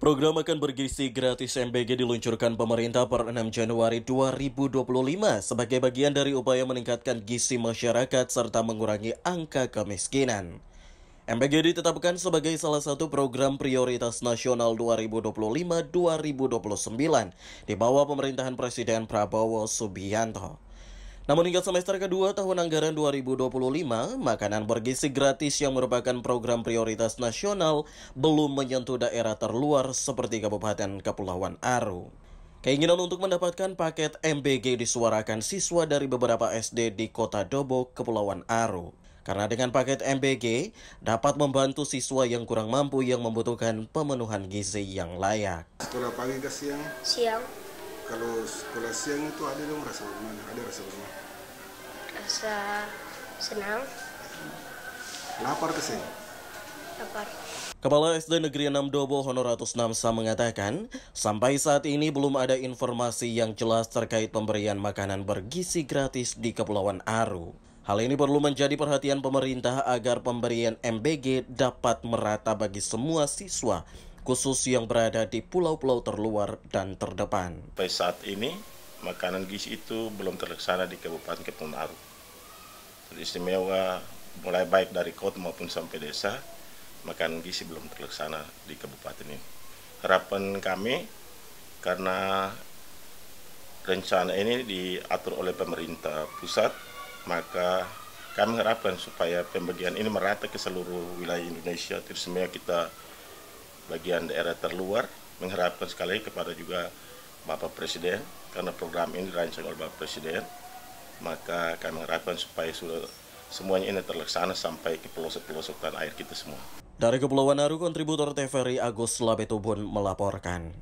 Program makan bergizi gratis MBG diluncurkan pemerintah per 6 Januari 2025 sebagai bagian dari upaya meningkatkan gizi masyarakat serta mengurangi angka kemiskinan. MBG ditetapkan sebagai salah satu program prioritas nasional 2025-2029 di bawah pemerintahan Presiden Prabowo Subianto. Namun hingga semester kedua tahun anggaran 2025, makanan bergizi gratis yang merupakan program prioritas nasional belum menyentuh daerah terluar seperti Kabupaten Kepulauan Aru. Keinginan untuk mendapatkan paket MBG disuarakan siswa dari beberapa SD di Kota Dobo, Kepulauan Aru. Karena dengan paket MBG dapat membantu siswa yang kurang mampu yang membutuhkan pemenuhan gizi yang layak. Sekolah pagi ke siang? Siang. Kalau sekolah siang itu ada dong rasa bagaimana? Ada rasa bagaimana? Rasa senang. Lapar ke siang? Lapar. Kepala SD Negeri 6 Dobo Honoratus Namsa mengatakan, sampai saat ini belum ada informasi yang jelas terkait pemberian makanan bergizi gratis di Kepulauan Aru. Hal ini perlu menjadi perhatian pemerintah agar pemberian MBG dapat merata bagi semua siswa, khusus yang berada di pulau-pulau terluar dan terdepan. Sampai saat ini, makanan gizi itu belum terlaksana di Kabupaten Kepulauan Aru. Istimewa mulai baik dari kota maupun sampai desa, makanan gizi belum terlaksana di kabupaten ini. Harapan kami, karena rencana ini diatur oleh pemerintah pusat, maka kami harapkan supaya pembagian ini merata ke seluruh wilayah Indonesia, terutama kita bagian daerah terluar, mengharapkan sekali kepada juga Bapak Presiden, karena program ini dirancang oleh Bapak Presiden, maka kami harapkan supaya semuanya ini terlaksana sampai ke pelosok-pelosok tanah air kita semua. Dari Kepulauan Aru, kontributor TVRI Agus Labetubun melaporkan.